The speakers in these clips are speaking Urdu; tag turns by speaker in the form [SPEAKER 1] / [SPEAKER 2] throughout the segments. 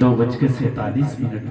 [SPEAKER 1] 2:47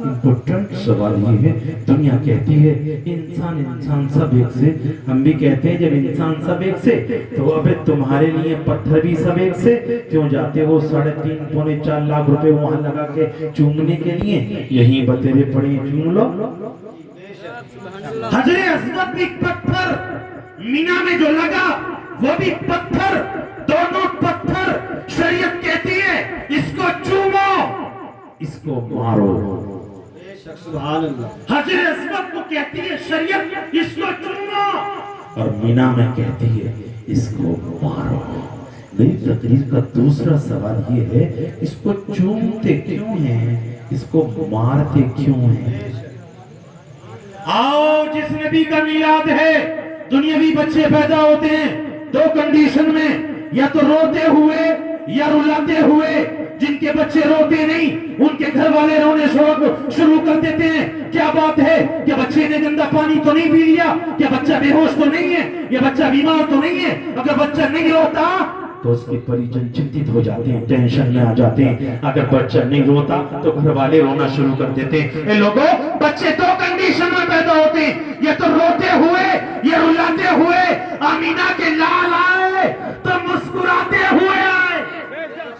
[SPEAKER 1] امپورٹنٹ سوال یہ ہے، دنیا کہتی ہے انسان سب ایک سے، ہم بھی کہتے ہیں جب انسان سب ایک سے تو اب تمہارے لیے پتھر بھی سب ایک سے، کیوں جاتے ہو 3.5 پونے 4 لاکھ روپے وہاں لگا کے چومنے کے لیے؟ یہیں بتیرے پڑے چوم لو۔ حجر اسود بھی پتھر، مینا میں جو لگا وہ بھی پتھر، دونوں پتھر۔ شریعت کہتی ہے اس کو چومو، اس کو مارو۔
[SPEAKER 2] سبحان اللہ۔
[SPEAKER 1] حجر اسود کو کہتی ہے شریعت اس کو چومو، اور مینا میں کہتی ہے اس کو مارو۔ میری تقریر کا دوسرا سوال یہ ہے، اس کو چومتے کیوں ہیں، اس کو مارتے کیوں ہیں؟ آؤ، جس نبی کا میلاد ہے، دنیاوی بچے پیدا ہوتے ہیں 2 کنڈیشن میں، یا تو روتے ہوئے یا رلاتے ہوئے۔ جن کے بچے روتے نہیں ان کے گھر والے رونے شروع کر دیتے ہیں۔ کیا بات ہے کہ بچے نے گندا پانی تو نہیں پی لیا، کیا بچہ بے ہوش تو نہیں ہے، یا بچہ بیمار تو نہیں ہے؟ اگر بچہ نہیں روتا تو اس کے پریجن چنتت ہو جاتے ہیں، ٹینشن میں آ جاتے ہیں۔ اگر بچہ نہیں روتا تو گھر والے رونا شروع کر دیتے ہیں۔ اے لوگوں، بچے 2 کنڈیشن میں پیدا ہوتے ہیں، یا تو روتے ہوئے یا رلاتے ہوئے۔ آمینہ کے لال آئے تو مسکراتے ہوئے آئے۔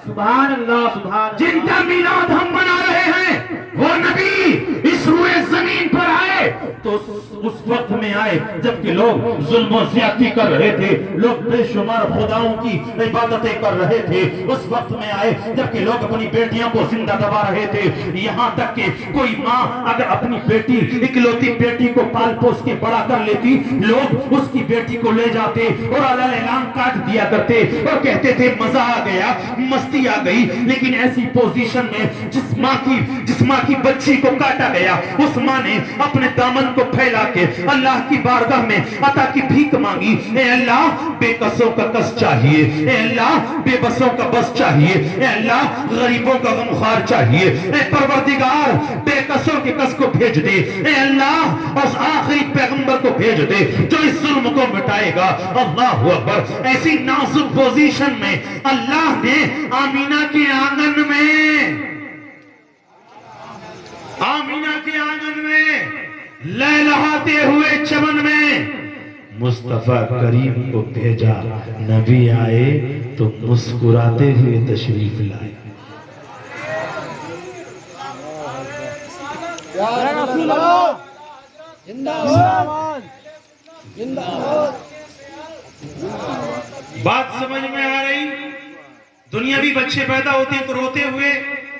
[SPEAKER 2] سبحان اللہ، سبحان اللہ۔
[SPEAKER 1] جن کا میلاد ہم منا رہے ہیں وہ نبی اس روئے زمین پر آئے تو اس وقت میں آئے جبکہ لوگ ظلم و زیادتی کر رہے تھے، لوگ بے شمار خداؤں کی عبادتیں کر رہے تھے۔ اس وقت میں آئے جبکہ لوگ اپنی بیٹیاں کو زندہ دبا رہے تھے، یہاں تک کہ کوئی ماں اگر اپنی بیٹی، اکلوتی بیٹی کو پال پوس کے بڑا کر لیتی، لوگ اس کی بیٹی کو لے جاتے اور اعلان کاٹ دیا کرتے اور کہتے تھے مزہ آ گیا، مستی آ گئی۔ لیکن ایسی پوزیشن میں جس ماں کی بچی کو کاٹا گیا، اس ماں نے اپنے دامن کو پھیلا کے اللہ کی بارگاہ میں عطا کی بھیک مانگی۔ اے اللہ، بے کسوں کا کس چاہیے، اے اللہ بے بسوں کا بس چاہیے، اے اللہ غریبوں کا غمخوار چاہیے، اے پروردگار بے کسوں کے کس کو بھیج دے، اے اللہ اس آخری پیغمبر کو بھیج دے جو اس ظلم کو مٹائے گا۔ اللہ اکبر۔ ایسی نازک پوزیشن میں اللہ نے آمینہ کے آنگن میں لہلہاتے ہوئے چمن میں مصطفیٰ کریم کو بھیجا۔ نبی آئے تو مسکراتے ہوئے تشریف لائے۔ بات سمجھ میں آ رہی؟ دنیاوی بچے پیدا ہوتے ہیں تو روتے ہوئے،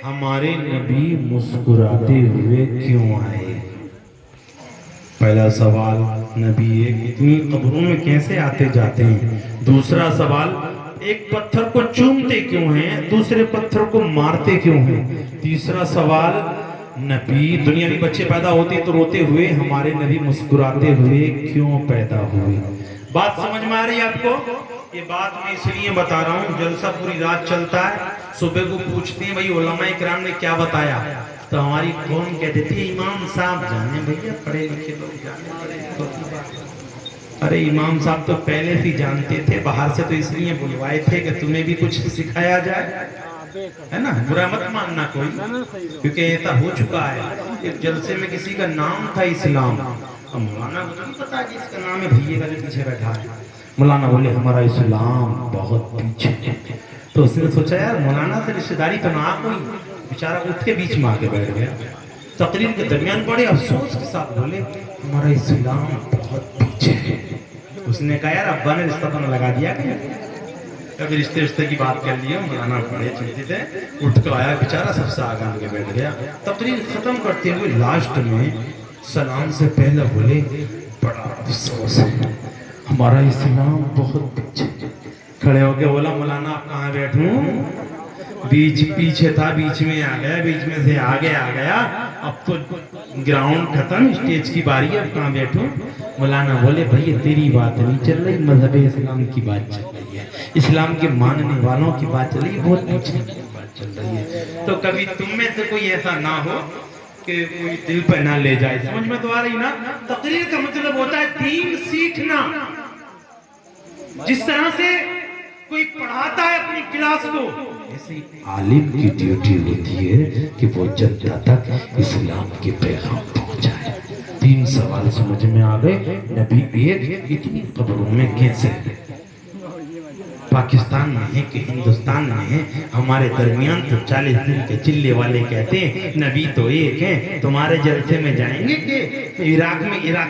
[SPEAKER 1] ہمارے نبی مسکراتے ہوئے کیوں آئے؟ پہلا سوال، نبی ایک اتنی قبروں میں کیسے آتے جاتے ہیں؟ دوسرا سوال، ایک پتھر کو چومتے کیوں ہیں؟ دوسرے پتھر کو مارتے کیوں ہیں؟ تیسرا سوال، نبی دنیاوی بچے پیدا ہوتے تو روتے ہوئے، ہمارے نبی مسکراتے ہوئے کیوں پیدا ہوئے؟ بات سمجھ میں آ رہی ہے آپ کو؟ یہ بات میں اس لیے بتا رہا ہوں، جلسہ پوری رات چلتا ہے، صبح کو پوچھتے ہیں بھئی علماء اکرام نے کیا بتایا، تو ہماری قوم کہتے تھے امام صاحب جانے، بھئیہ پڑھے لکھے لوگ جانے پڑے۔ ارے امام صاحب تو پہلے بھی جانتے تھے، باہر سے تو اس لیے بلوائے تھے کہ تمہیں بھی کچھ سکھایا جائے، ہے نا؟ برا مت ماننا کوئی، کیونکہ ایسا ہو چکا ہے۔ ایک جلسے میں کسی کا نام تھا اسلام، اب مولانا کو نہیں پتا کہ اس کا نام ہے، بھئیے کا جو پیچھے بیٹھا ہے۔ مولانا بولے ہمارا اسلام بہت پیچھے ہے، تو اس نے سوچا یار مولانا سے رشتہ داری تو نہ کوئی، بیچارہ اٹھ کے بیچ میں آ کے بیٹھ گیا۔ تقریر کے درمیان بڑے افسوس کے ساتھ بولے ہمارا اسلام بہت پیچھے ہے۔ اس نے کہا یار ابا نے رشتہ تو نہ لگا دیا کہ کبھی رشتے کی بات کر لیا۔ مولانا بڑے چنتت ہے، اٹھ کر آیا بیچارہ، سب سے آگے آگے بیٹھ گیا۔ تقریر ختم کرتے ہوئے لاسٹ میں سلام سے پہلے بولے بڑا افسوس ہے، ہمارا اسلام بہت پیچھے۔ کھڑے ہو کے بولا مولانا آپ کہاں بیٹھوں؟ بیچ پیچھے تھا، بیچ میں آ گیا، بیچ میں سے آگے آ گیا، اب تو گراؤنڈ ختم، اسٹیج کی باری ہے، اب کہاں بیٹھوں؟ مولانا بولے بھئی تیری بات نہیں چل رہی، مذہب اسلام کی بات چل رہی ہے، اسلام کے ماننے والوں کی بات چل رہی ہے، بہت پیچھے کی بات چل رہی ہے۔ تو کبھی تم میں سے کوئی ایسا نہ ہو کہ کوئی دل پہ نہ لے جائے۔ سمجھ میں تو آ رہی نا؟ تقریر کا مطلب ہوتا ہے دین سیکھنا۔ جس طرح سے کوئی پڑھاتا ہے اپنی کلاس کو، ایسے عالم کی ڈیوٹی ہوتی ہے کہ وہ جنتا تک اسلام کے پیغام پہنچائے۔ 3 سوال سمجھ میں آ گئے۔ نبی ایک اتنی قبروں میں کیسے پاکستان میں ہے کہ ہندوستان میں ہے؟ ہمارے درمیان تو 40 دن کے چلے والے کہتے ہیں نبی تو ایک ہے، تمہارے جلسے میں جائیں گے کہ عراق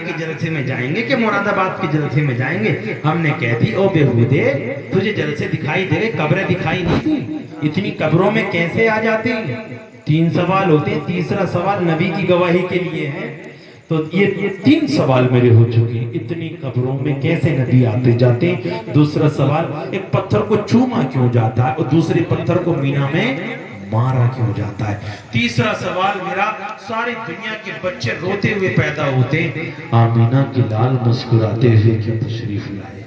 [SPEAKER 1] کے جلسے میں جائیں گے کہ مراد آباد کے جلسے میں جائیں گے؟ ہم نے کہہ دی او بےہودے، تجھے جلسے دکھائی دے رہے، قبریں دکھائی نہیں دی، اتنی قبروں میں کیسے آ جاتے ہیں؟ 3 سوال ہوتے ہیں، تیسرا سوال نبی کی گواہی کے لیے ہے۔ تو یہ 3 سوال میرے ہو چکے ہیں، اتنی قبروں میں کیسے نبی آتے جاتے ہیں؟ دوسرا سوال، ایک پتھر کو چوما کیوں جاتا ہے اور دوسرے پتھر کو مینا میں مارا کیوں جاتا ہے؟ تیسرا سوال میرا، ساری دنیا کے بچے روتے ہوئے پیدا ہوتے ہیں، آمینہ کی لال مسکراتے ہوئے کیوں تشریف لائے؟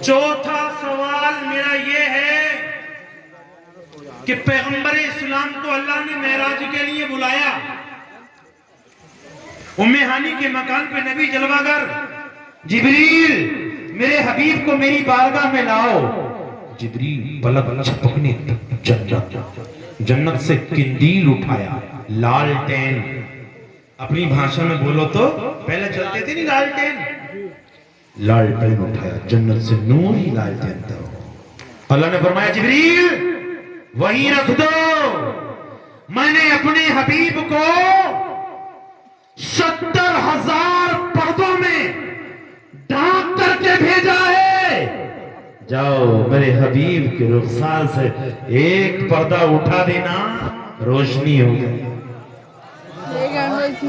[SPEAKER 1] چوتھا سوال میرا یہ ہے کہ پیغمبر اسلام کو اللہ نے معراج کے لیے بلایا، ام ہانی کے مکان پہ نبی جلوہ گر، جبریل میرے حبیب کو میری بارگاہ میں لاؤ۔ جبریل پلک چھپکنے جنت سے قندیل اٹھایا، لالٹین، اپنی بھاشا میں بولو تو پہلے چلتے تھے نہیں لالٹین، لالٹین اٹھایا، جنت سے نور ہی لالٹین تھا۔ اللہ نے فرمایا جبریل وہیں رکھ دو، میں نے اپنے حبیب کو 70,000 پردوں میں ڈھانپ کر کے بھیجا ہے، جاؤ میرے حبیب کے رخسار سے ایک پردہ اٹھا دینا، روشنی ہو گئی۔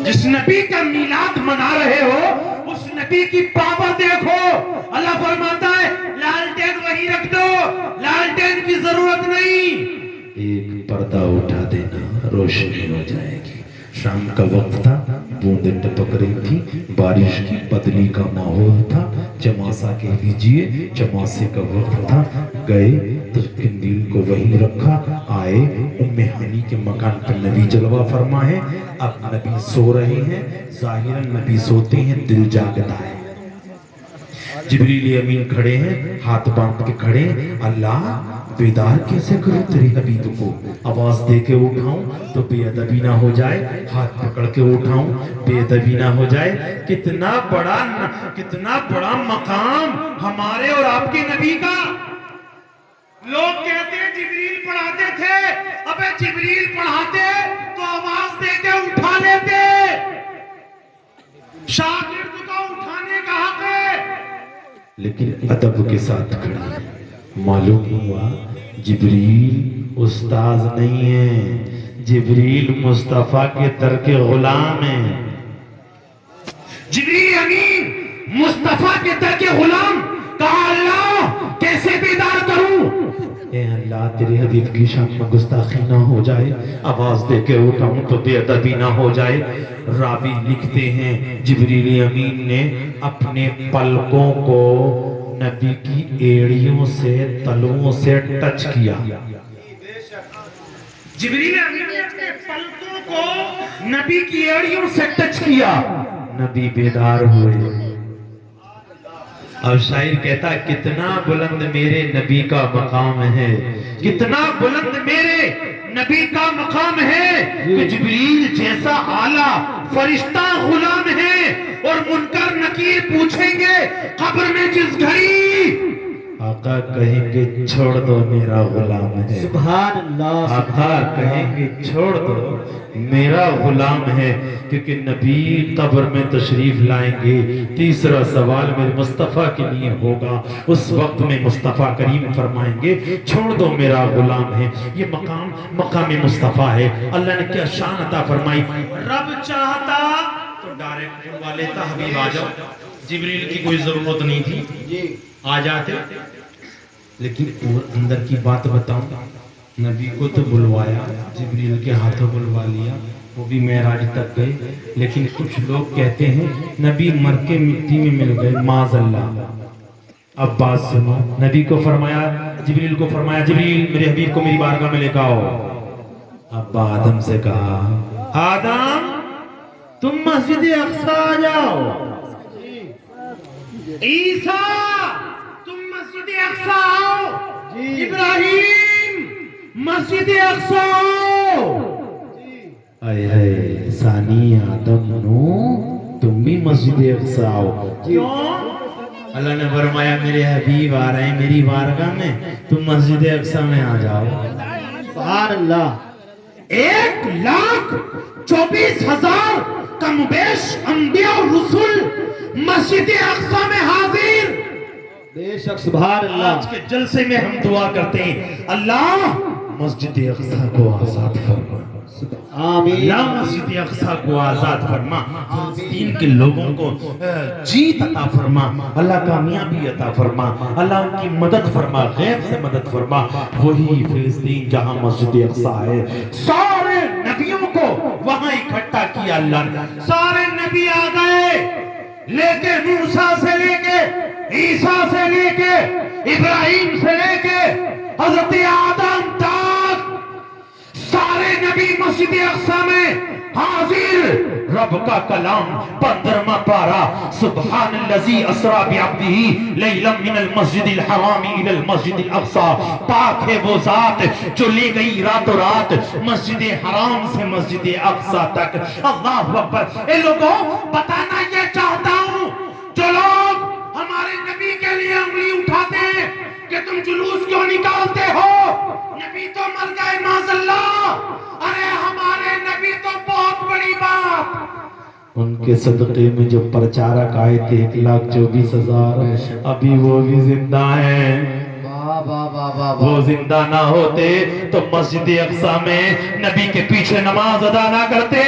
[SPEAKER 1] جس نبی کا میلاد منا رہے ہو اس نبی کی پاور دیکھو، اللہ فرماتا ہے لالٹین وہیں رکھ دو، لالٹین کی ضرورت نہیں، ایک پردہ اٹھا دینا، روشنی ہو جائے گی۔ شام کا وقت تھا، بوندیں ٹپک رہی تھی، بارش کی بدلی کا ماحول تھا، چماسا کہہ لیجئے، چماسے کا وقت تھا، گئے تو قندیل کو وہیں رکھا، آئے ام ہانی کے مکان پر نبی جلوہ فرما ہے، اب نبی سو رہے ہیں، ظاہراً نبی سوتے ہیں، دل جاگتا ہے، جبریل امین کھڑے ہیں، ہاتھ باندھ کے کھڑے ہیں، اللہ بیدار کیسے کروں تیرے حبیب کو، آواز دے کے اٹھاؤں تو بے ادبی نہ ہو جائے، ہاتھ پکڑ کے اٹھاؤں بے ادبی نہ ہو جائے، کتنا بڑا مقام ہمارے اور آپ کے نبی کا۔ لوگ کہتے ہیں جبریل پڑھاتے تھے، ابے جبریل پڑھاتے تو آواز دے کے اٹھا لیتے، شاگرد کو اٹھانے کا حق ہے، لیکن ادب کے ساتھ کھڑے۔ معلوم ہوا جبریل استاذ نہیں ہے، جبریل مصطفیٰ کے در کے غلام ہیں، جبریل امین مصطفیٰ کے در کے غلام۔ کہا اللہ کیسے بیدار کروں؟ اے اللہ تیرے حبیب کی شان میں گستاخی نہ ہو جائے، آواز دے کے اٹھاؤں تو بے ادبی نہ ہو جائے۔ راوی لکھتے ہیں جبریل امین نے اپنے پلکوں کو نبی کی ایڑیوں سے تلووں سے ٹچ کیا، جبریل امین نے اپنے پلکوں کو نبی کی ایڑیوں سے ٹچ کیا، نبی بیدار ہوئے۔ اور شاعر کہتا کتنا بلند میرے نبی کا مقام ہے، کتنا بلند میرے نبی کا مقام ہے کہ جبریل جیسا اعلیٰ فرشتہ غلام ہے، اور منکر نکیر پوچھیں گے قبر میں جس گھڑی، آقا کہیں گے چھوڑ دو میرا غلام ہے،
[SPEAKER 2] سبحان اللہ،
[SPEAKER 1] آقا کہیں گے چھوڑ دو میرا غلام ہے، کیونکہ نبی قبر میں تشریف لائیں گے۔ تیسرا سوال میرے مصطفیٰ کے لیے ہوگا، اس وقت میں مصطفیٰ کریم فرمائیں گے چھوڑ دو میرا غلام ہے۔ یہ مقام مصطفیٰ ہے، اللہ نے کیا شان عطا فرمائی، رب چاہتا تو ڈائریکٹ بلوا لیتا، حبیب آ جاؤ، جبریل کی کوئی ضرورت نہیں تھی، آ جاتے، لیکن اندر کی بات بتاؤں، نبی کو تو بلوایا، جبریل کے ہاتھوں بلوا لیا، وہ بھی معراج تک گئے، لیکن کچھ لوگ کہتے ہیں نبی مر کے مٹی میں مل گئے، معاذ اللہ۔ اب بات سنو، نبی کو فرمایا، جبریل کو فرمایا جبریل میرے حبیب کو میری بارگاہ میں لے کے آؤ۔ اب آدم سے کہا آدم تم مسجد اقصی آ جاؤ، عیسیٰ تم مسجد اقصی آؤ، ابراہیم مسجد اقصی اے اے ثانی آدم نو تم بھی مسجد اقصی آؤ کیوں؟ اللہ نے فرمایا میرے حبیب آ رہے ہیں میری بارگاہ میں تم مسجد اقصی میں آ جاؤ
[SPEAKER 3] سبحان اللہ
[SPEAKER 1] 1,24,000 کم بیش انبیاء اور رسول مسجد اقصی میں حاضر
[SPEAKER 3] بے شک سبحان اللہ
[SPEAKER 1] آج کے جلسے میں ہم دعا کرتے ہیں اللہ مسجد اقصی کو آزاد فرما
[SPEAKER 3] آمین
[SPEAKER 1] اللہ مسجد اقصی کو آزاد فرما فلسطین کے لوگوں کو جیت عطا فرما اللہ کامیابی عطا فرما اللہ ان کی مدد فرما غیب سے مدد فرما وہی فلسطین جہاں مسجد اقصی ہے سارے نبیوں کو وہاں اکٹھا کیا اللہ نے سارے نبی آ گئے لے کے موسیٰ سے لے کے عیسیٰ سے لے کے ابراہیم سے لے کے حضرت آدم تک سارے نبی مسجد اقصی میں حاضر رب کا کلام 15واں پارہ سبحان الذی اسریٰ بعبدہ لیلا من المسجد الحرام الى المسجد الاقصی پاک ہے وہ ذات جو لے گئی رات و رات مسجد حرام سے مسجد اقصی تک اللہ اکبر اے لوگوں بتانا یہ چاہتا ہوں جو لوگ ہمارے نبی کے لیے انگلی اٹھاتے ہیں کہ تم جلوس کیوں نکالتے ہو نبی تو مر گئے معاذ اللہ ارے ہمارے نبی تو بہت بڑی بات ان کے صدقے میں جو پرچارک آئے تھے 1,24,000 ابھی وہ بھی زندہ ہیں وہ زندہ نہ ہوتے تو مسجد اقصی میں نبی کے پیچھے نماز ادا نہ کرتے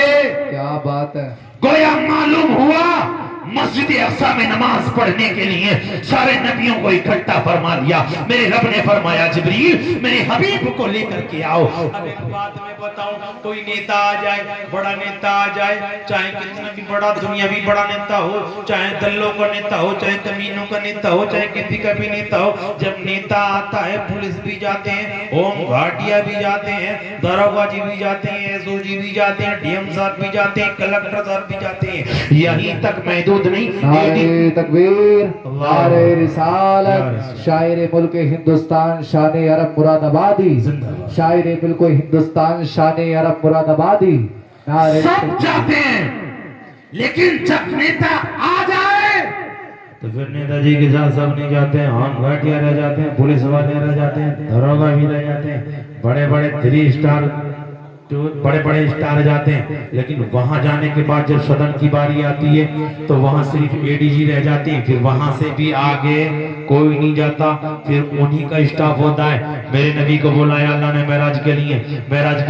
[SPEAKER 2] کیا بات ہے
[SPEAKER 1] گویا معلوم ہوا مسجد اقصی میں نماز پڑھنے کے لیے سارے نبیوں کو اکٹھا فرما لیا میرے رب نے فرمایا جبریل میرے حبیب کو لے کر کے آؤ اب ایک بات میں بتاؤں کوئی نیتا آ جائے بڑا نیتا آ جائے چاہے کتنا بھی بڑا دنیاوی بڑا نیتا ہو چاہے دلوں کا نیتا ہو چاہے کمینوں کا نیتا ہو چاہے کسی کا بھی نیتا ہو جب نیتا آتا ہے پولیس بھی جاتے ہیں ہوم گارڈیا بھی جاتے ہیں داروغہ جی بھی جاتے ہیں ایس او جی بھی جاتے ہیں ڈی ایم صاحب بھی جاتے ہیں کلکٹر صاحب بھی جاتے ہیں یہیں تک محدود نہیں
[SPEAKER 2] نعرہ تکبیر نعرہ رسالت شاعر ملک ہندوستان شان عرب مراد آبادی شاعر ملک ہندوستان شان عرب مراد آبادی
[SPEAKER 1] سب جاتے ہیں لیکن جب نیتا آ جائے تو پھر نیتا جی کے ساتھ سب نہیں جاتے ہیں ہم گھاٹیا رہ جاتے ہیں پولیس والے رہ جاتے ہیں داروغہ بھی رہ جاتے ہیں بڑے بڑے 3 اسٹار بڑے بڑے اسٹار جاتے ہیں لیکن وہاں جانے کے بعد جب صدر کی باری آتی ہے تو وہاں صرف اے ڈی جی رہ جاتے ہیں پھر وہاں سے بھی آگے کوئی نہیں جاتا پھر انہی کا اسٹاف ہوتا ہے میرے نبی کو بلایا اللہ نے معراج کے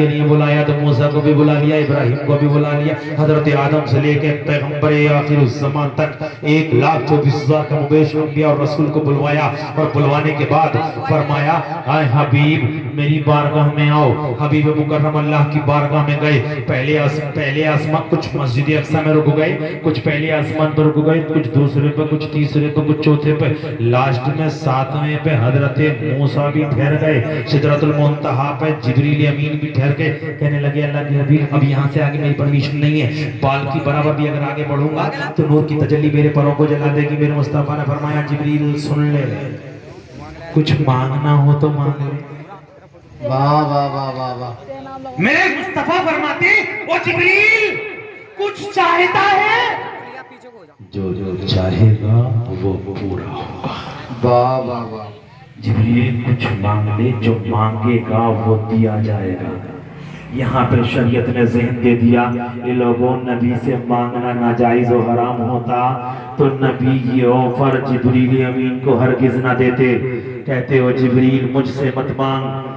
[SPEAKER 1] لیے بلایا تو موسیٰ کو بھی بلا لیا ابراہیم کو بھی بلا لیا حضرت آدم سے لے کے پیغمبر آخر الزمان تک 1,24,000 کا مبیش انبیاء اور رسول کو بلوایا اور بلوانے کے بعد فرمایا اے حبیب میری بارگاہ میں آؤ حبیب مکرم اللہ کی بارگاہ میں گئے پہلے آسمان کچھ مسجد اقصی میں رک گئے کچھ پہلے آسمان پر رک گئے کچھ دوسرے پہ کچھ تیسرے پہ کچھ چوتھے پہ لاسٹ میں 7ویں پہ حضرت موسیٰ بھی ٹھہر گئے سدرۃ المنتہا پہ جبریل امین بھی ٹھہر گئے کہنے لگے اللہ کے حبیب اب یہاں سے آگے میری پرمیشن نہیں ہے بال کی برابر بھی اگر آگے بڑھوں گا تو نور کی تجلی میرے پروں کو جلا دے گی میرے مصطفیٰ نے فرمایا جبریل سن لے کچھ مانگنا ہو تو مانگ لے
[SPEAKER 2] واہ واہ واہ واہ واہ
[SPEAKER 1] میرے مصطفیٰ فرماتے وہ جبریل کچھ چاہتا ہے جو چاہے گا وہ پورا ہوگا
[SPEAKER 2] واہ واہ واہ
[SPEAKER 1] جبریل کچھ مانگ لے جو مانگے گا وہ دیا جائے گا یہاں پر شریعت نے ذہن دے دیا یہ لوگوں نبی سے مانگنا ناجائز و حرام ہوتا تو نبی یہ آفر جبریل امین کو ہرگز نہ دیتے کہتے ہو جبریل مجھ سے مت مانگ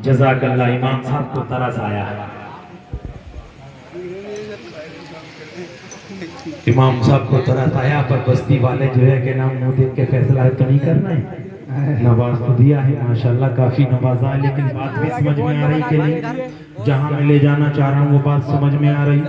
[SPEAKER 1] جزاک اللہ امام صاحب کو ترس آیا امام صاحب کو ترس آیا پر بستی والے جو ہے کہ نام منہ دیکھ کے فیصلہ تو نہیں کرنا ہے نواز تو دیا ہے ماشاءاللہ کافی نوازا ہے لیکن بات بھی سمجھ میں آ رہی کہ نہیں جہاں میں لے جانا چاہ رہا ہوں وہ بات سمجھ میں آ رہی